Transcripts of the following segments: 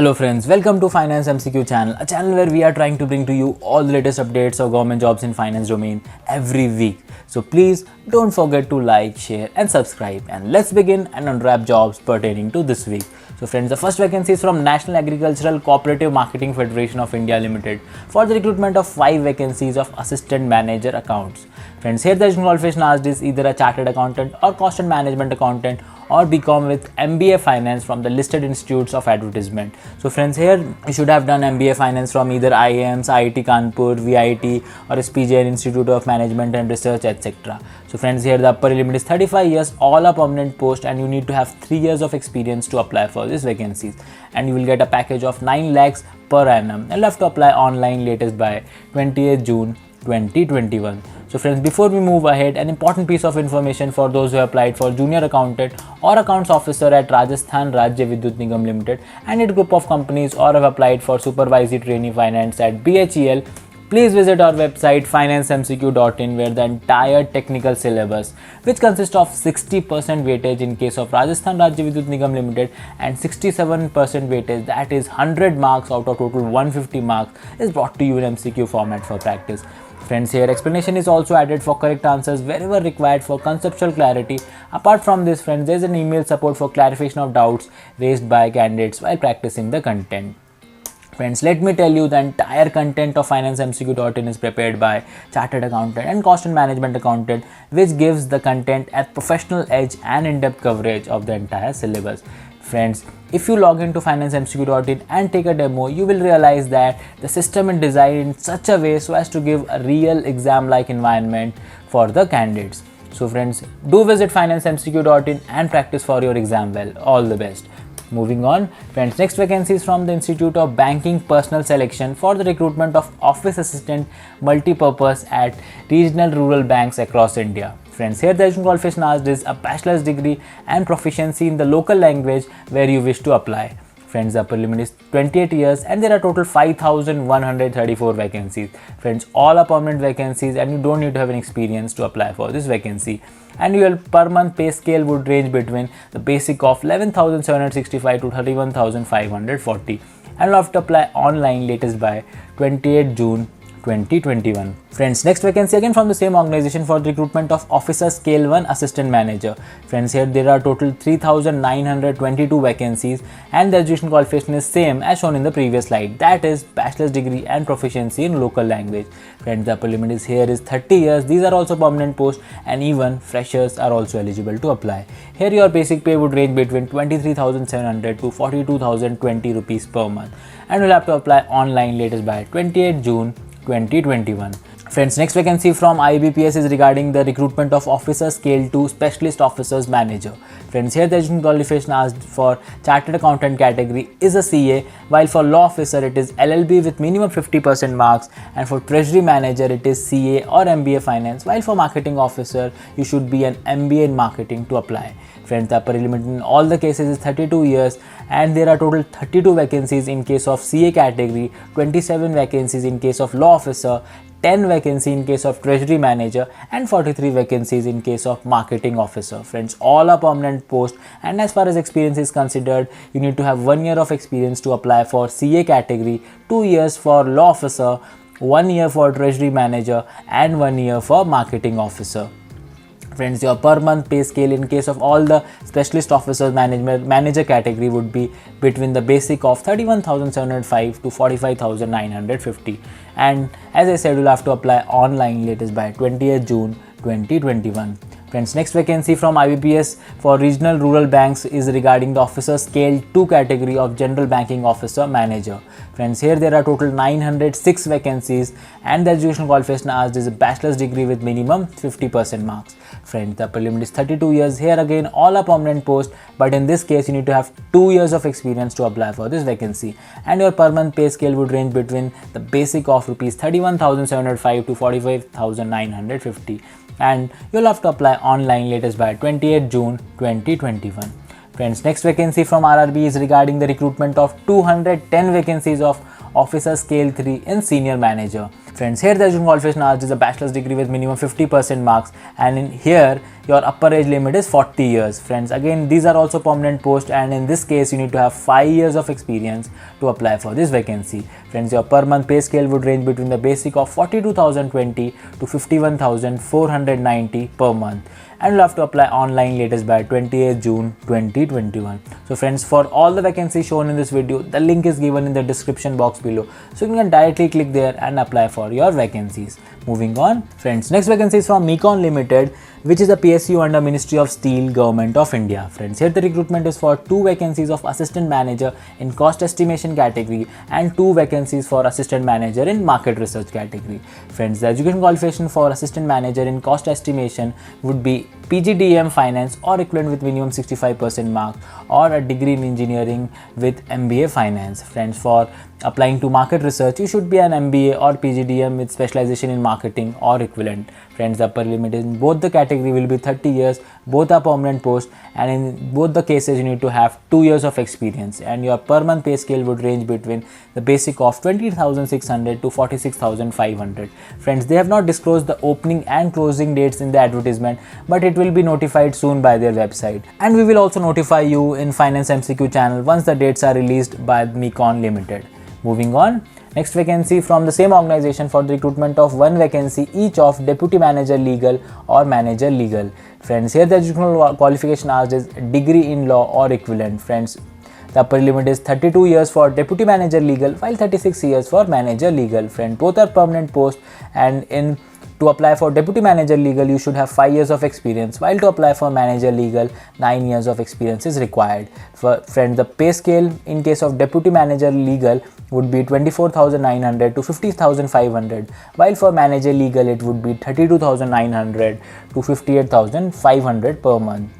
Hello friends, welcome to Finance MCQ channel, a channel where we are trying to bring to you all the latest updates of government jobs in finance domain every week. So please don't forget to like, share and subscribe, and let's begin and unwrap jobs pertaining to this week. So friends, the first vacancy is from National Agricultural Cooperative Marketing Federation of India Limited for the recruitment of 5 vacancies of Assistant Manager Accounts. Friends, here the education qualification asked is either a Chartered Accountant or Cost and Management Accountant or BCom with MBA Finance from the listed institutes of advertisement. So friends, here you should have done MBA Finance from either IIMs, IIT Kanpur, VIT or SPJN Institute of Management and Research, etc. So friends, here the upper limit is 35 years, all are permanent post, and you need to have 3 years of experience to apply for these vacancies, and you will get a package of 9 lakhs per annum. You'll have to apply online latest by 28th June 2021. So friends, before we move ahead, an important piece of information for those who applied for Junior Accountant or Accounts Officer at Rajasthan Rajya Vidyut Nigam Limited and its group of companies, or have applied for Supervisory Trainee Finance at BHEL, please visit our website financemcq.in, where the entire technical syllabus, which consists of 60% weightage in case of Rajasthan Rajya Vidyut Nigam Limited and 67% weightage, that is 100 marks out of total 150 marks, is brought to you in MCQ format for practice. Friends, here explanation is also added for correct answers wherever required for conceptual clarity. Apart from this, friends, there is an email support for clarification of doubts raised by candidates while practicing the content. Friends, let me tell you, the entire content of financemcq.in is prepared by Chartered Accountant and Cost and Management Accountant, which gives the content a professional edge and in-depth coverage of the entire syllabus. Friends, if you log into financemcq.in and take a demo, you will realize that the system is designed in such a way so as to give a real exam-like environment for the candidates. So friends, do visit financemcq.in and practice for your exam well. All the best. Moving on, friends, next vacancy is from the Institute of Banking Personnel Selection for the recruitment of Office Assistant Multipurpose at regional rural banks across India. Friends, here the education qualification asked is a bachelor's degree and proficiency in the local language where you wish to apply. Friends, the upper limit is 28 years and there are total 5,134 vacancies. Friends, all are permanent vacancies and you don't need to have an experience to apply for this vacancy. Annual per month pay scale would range between the basic of 11,765 to 31,540, and you'll have to apply online latest by 28 June 2021. Friends, next vacancy again from the same organization for the recruitment of Officer Scale 1 Assistant Manager. Friends, here there are total 3,922 vacancies and the education qualification is same as shown in the previous slide, that is bachelor's degree and proficiency in local language. Friends, the upper limit is here is 30 years. These are also permanent posts and even freshers are also eligible to apply. Here your basic pay would range between 23,700 to 42,020 rupees per month, and you'll have to apply online latest by 28 June 2021. Friends, next vacancy from IBPS is regarding the recruitment of Officer Scale 2 Specialist Officers Manager. Friends, here the education qualification asked for Chartered Accountant category is a CA, while for Law Officer it is LLB with minimum 50% marks, and for Treasury Manager it is CA or MBA Finance, while for Marketing Officer you should be an MBA in Marketing to apply. Friends, the upper limit in all the cases is 32 years and there are total 32 vacancies in case of CA category, 27 vacancies in case of Law Officer, 10 vacancies in case of Treasury Manager and 43 vacancies in case of Marketing Officer. Friends, all are permanent posts, and as far as experience is considered, you need to have 1 year of experience to apply for CA category, 2 years for Law Officer, 1 year for Treasury Manager and 1 year for Marketing Officer. Friends, your per month pay scale in case of all the Specialist Officers Manager category would be between the basic of 31,705 to 45,950, and as I said, you'll have to apply online latest by 20th June 2021. Friends, next vacancy from IBPS for regional rural banks is regarding the Officer Scale 2 category of General Banking Officer Manager. Friends, here there are total 906 vacancies and the education qualification asked is a bachelor's degree with minimum 50% marks. Friends, the upper limit is 32 years. Here again all are permanent posts, but in this case you need to have 2 years of experience to apply for this vacancy, and your per month pay scale would range between the basic of rupees 31,705 to 45,950, and you'll have to apply online latest by 28th June 2021. Friends, next vacancy from RRB is regarding the recruitment of 210 vacancies of officer scale 3 in senior manager. Friends, here the education qualification asked is a bachelor's degree with minimum 50% marks, and in here your upper age limit is 40 years. Friends, again these are also permanent posts, and in this case you need to have 5 years of experience to apply for this vacancy. Friends, your per month pay scale would range between the basic of 42,020 to 51,490 per month, and you'll have to apply online latest by 28th June 2021. So friends, for all the vacancies shown in this video, the link is given in the description box below, so you can directly click there and apply for your vacancies. Moving on, friends, next vacancy is from Mecon Limited, which is a PSU under Ministry of Steel, Government of India. Friends, here the recruitment is for 2 vacancies of assistant manager in cost estimation category and 2 vacancies for assistant manager in market research category. Friends, the education qualification for assistant manager in cost estimation would be PGDM finance or equivalent with minimum 65% mark, or a degree in engineering with MBA finance. Friends, for applying to market research, you should be an MBA or PGDM with specialization in marketing or equivalent. Friends, the upper limit in both the category will be 30 years. Both are permanent posts, and in both the cases you need to have 2 years of experience, and your per month pay scale would range between the basic of 20,600 to 46,500. Friends, they have not disclosed the opening and closing dates in the advertisement, but it will be notified soon by their website, and we will also notify you in Finance MCQ channel once the dates are released by Mecon Limited. Moving on, next vacancy from the same organization for the recruitment of 1 vacancy each of deputy manager legal or manager legal. Friends, here the educational qualification asked is degree in law or equivalent. Friends, the upper limit is 32 years for deputy manager legal while 36 years for manager legal. Friend, both are permanent posts, and to apply for deputy manager legal you should have 5 years of experience, while to apply for manager legal 9 years of experience is required. For friend, the pay scale in case of deputy manager legal would be 24,900 to 50,500, while for manager legal it would be 32,900 to 58,500 per month.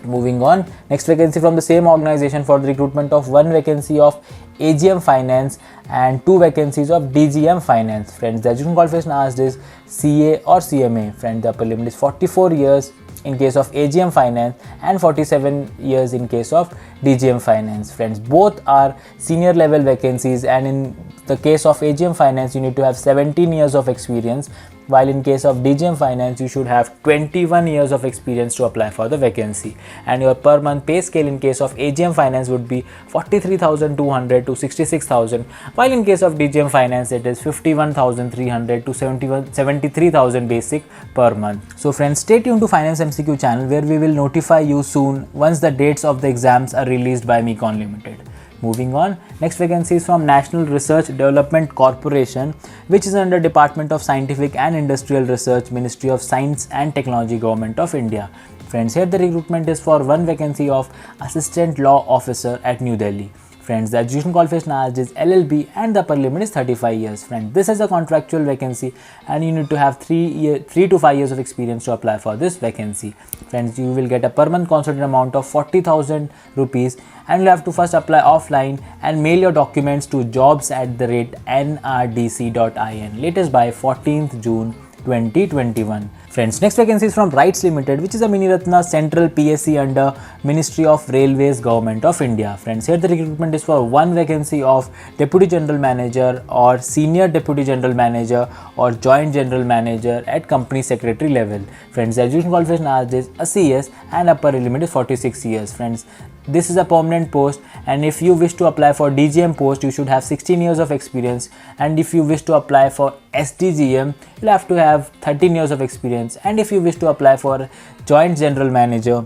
Moving on, next vacancy from the same organization for the recruitment of 1 vacancy of AGM finance and 2 vacancies of DGM finance. Friends, the education qualification asked is CA or CMA. Friends, the upper limit is 44 years in case of AGM finance and 47 years in case of DGM finance. Friends, both are senior level vacancies, and in the case of AGM finance you need to have 17 years of experience, while in case of DGM finance you should have 21 years of experience to apply for the vacancy, and your per month pay scale in case of AGM finance would be 43,200 to 66,000, while in case of DGM finance it is 51,300 to 73,000 basic per month. So friends, stay tuned to Finance MCQ channel, where we will notify you soon once the dates of the exams are released by Mecon Limited. Moving on, next vacancy is from National Research Development Corporation, which is under Department of Scientific and Industrial Research, Ministry of Science and Technology, Government of India. Friends, here the recruitment is for 1 vacancy of Assistant Law Officer at New Delhi. Friends, the education qualification asked is LLB, and the upper limit is 35 years. Friends, this is a contractual vacancy, and you need to have 3 to 5 years of experience to apply for this vacancy. Friends, you will get a per month consultant amount of 40,000 rupees, and you have to first apply offline and mail your documents to jobs@nrdc.in latest by 14th June 2021. Friends, next vacancy is from RITES Limited, which is a Mini Ratna Central PSC under Ministry of Railways, Government of India. Friends, here the recruitment is for 1 vacancy of Deputy General Manager or Senior Deputy General Manager or Joint General Manager at Company Secretary level. Friends, the education qualification asked is a CS, and upper limit is 46 years. Friends, this is a permanent post, and if you wish to apply for DGM post you should have 16 years of experience, and if you wish to apply for SDGM you'll have to have 13 years of experience, and if you wish to apply for Joint General Manager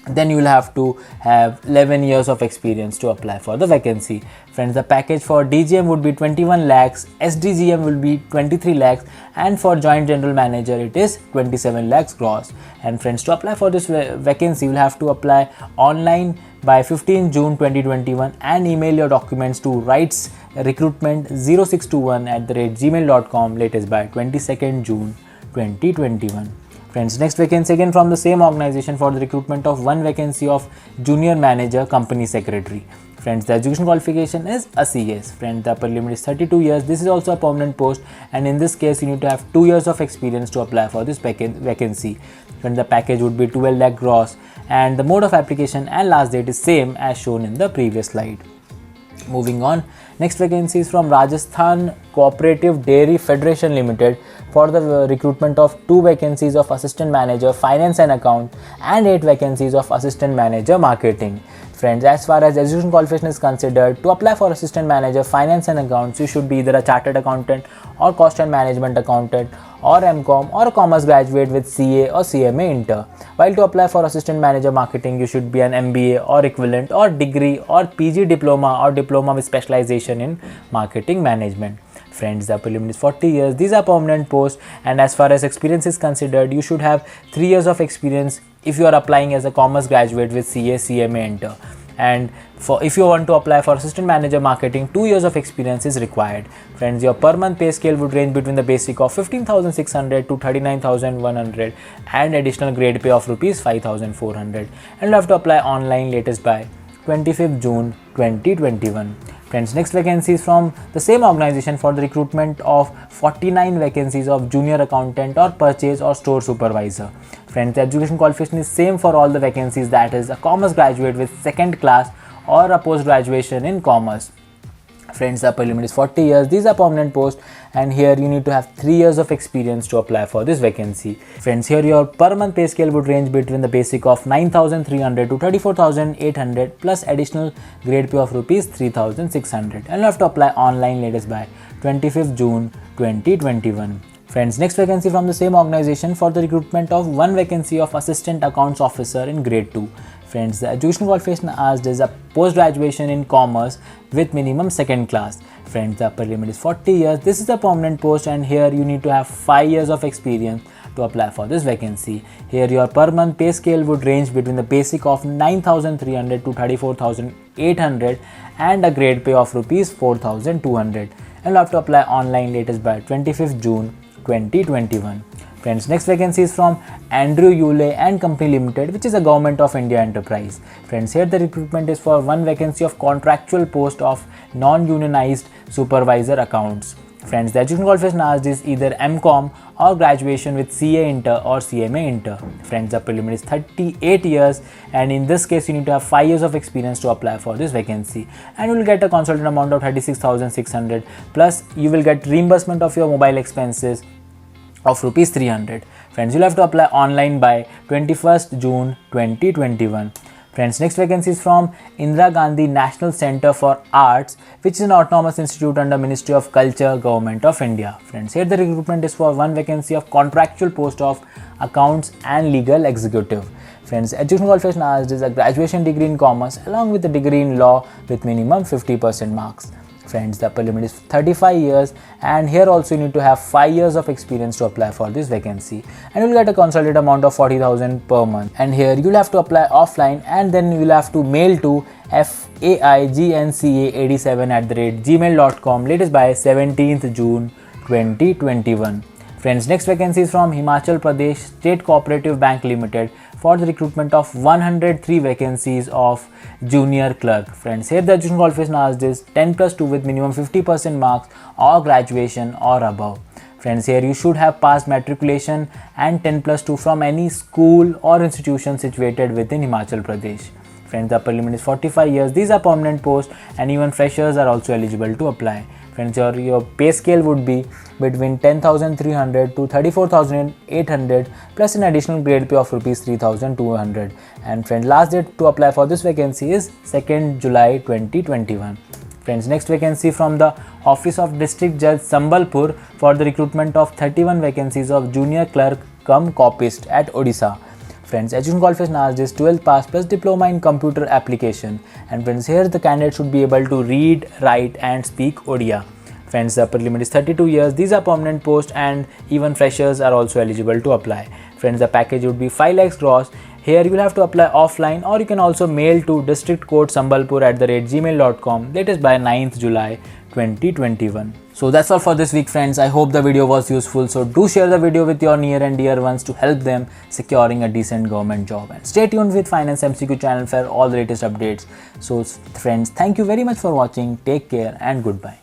then you will have to have 11 years of experience to apply for the vacancy. Friends, the package for DGM would be 21 lakhs, SDGM will be 23 lakhs, and for Joint General Manager it is 27 lakhs gross. And friends, to apply for this vacancy you will have to apply online by 15 June 2021 and email your documents to rightsrecruitment0621@gmail.com latest by 22nd June 2021. Friends, next vacancy again from the same organization for the recruitment of 1 vacancy of Junior Manager Company Secretary. Friends, the education qualification is a CS. Friends, the upper limit is 32 years. This is also a permanent post, and in this case you need to have 2 years of experience to apply for this vacancy. Friends, the package would be 12 lakh gross, and the mode of application and last date is same as shown in the previous slide. Moving on, next vacancy is from Rajasthan Cooperative Dairy Federation Limited for the recruitment of 2 vacancies of Assistant Manager Finance and Account and 8 vacancies of Assistant Manager Marketing. Friends, as far as education qualification is considered, to apply for Assistant Manager Finance and Accounts, you should be either a Chartered Accountant or Cost and Management Accountant or MCOM or a Commerce graduate with CA or CMA Inter. While to apply for Assistant Manager Marketing, you should be an MBA or equivalent or degree or PG diploma or diploma with specialization in marketing management. Friends, the upper limit is 40 years. These are permanent posts, and as far as experience is considered, you should have 3 years of experience if you are applying as a commerce graduate with CA, CMA Inter. And if you want to apply for Assistant Manager Marketing, 2 years of experience is required. Friends, your per month pay scale would range between the basic of 15,600 to 39,100 and additional grade pay of rupees 5,400. And you have to apply online latest by 25th June 2021. Friends, next vacancy is from the same organization for the recruitment of 49 vacancies of junior accountant or purchase or store supervisor. Friends, the education qualification is same for all the vacancies, that is a commerce graduate with 2nd class or a post graduation in commerce. Friends, the upper limit is 40 years. These are permanent posts, and here you need to have 3 years of experience to apply for this vacancy. Friends, here your per month pay scale would range between the basic of 9,300 to 34,800 plus additional grade pay of rupees 3,600, and you have to apply online latest by 25th June 2021. Friends, next vacancy from the same organization for the recruitment of 1 vacancy of Assistant Accounts Officer in grade 2. Friends, the education qualification asked is a post graduation in commerce with minimum 2nd class. Friends, the upper limit is 40 years. This is a permanent post, and here you need to have 5 years of experience to apply for this vacancy. Here your per month pay scale would range between the basic of 9,300 to 34,800 and a grade pay of rupees 4,200, and you have to apply online latest by 25th June 2021. Friends, next vacancy is from Andrew Yule and Company Limited, which is a Government of India enterprise. Friends, here the recruitment is for 1 vacancy of contractual post of non-unionized supervisor accounts. Friends, the education qualification asked is either MCOM or graduation with CA Inter or CMA Inter. Friends, the upper limit is 38 years, and in this case you need to have 5 years of experience to apply for this vacancy, and you will get a consultant amount of 36,600 plus you will get reimbursement of your mobile expenses of rupees 300. Friends, you'll have to apply online by 21st June 2021. Friends, next vacancy is from Indira Gandhi National Centre for Arts, which is an autonomous institute under Ministry of Culture, Government of India. Friends, here the recruitment is for 1 vacancy of contractual post of accounts and legal executive. Friends, education qualification asked is a graduation degree in commerce along with a degree in law with minimum 50% marks. Friends, the upper limit is 35 years, and here also you need to have 5 years of experience to apply for this vacancy, and you will get a consultant amount of 40,000 per month. And here you will have to apply offline, and then you will have to mail to faigncA87@gmail.com latest by 17th June 2021. Friends, next vacancy is from Himachal Pradesh State Cooperative Bank Limited for the recruitment of 103 vacancies of junior clerk. Friends, here the education qualification asked is 10+2 with minimum 50% marks or graduation or above. Friends, here you should have passed matriculation and 10+2 from any school or institution situated within Himachal Pradesh. Friends, the upper limit is 45 years. These are permanent posts, and even freshers are also eligible to apply. Friends, your pay scale would be between 10,300 to 34,800 plus an additional grade pay of rupees 3,200. And friends, last date to apply for this vacancy is 2nd July 2021. Friends, next vacancy from the Office of District Judge Sambalpur for the recruitment of 31 vacancies of junior clerk cum copyist at Odisha. Friends, education qualification asked is 12th pass plus diploma in computer application, and friends, here the candidate should be able to read, write and speak Odia. Friends, the upper limit is 32 years. These are permanent posts, and even freshers are also eligible to apply. Friends, the package would be 5 lakhs gross. Here you will have to apply offline, or you can also mail to districtcourtsambalpur@gmail.com latest by 9th July 2021. So that's all for this week, friends. I hope the video was useful. So do share the video with your near and dear ones to help them securing a decent government job. And stay tuned with Finance MCQ channel for all the latest updates. So friends, thank you very much for watching. Take care and goodbye.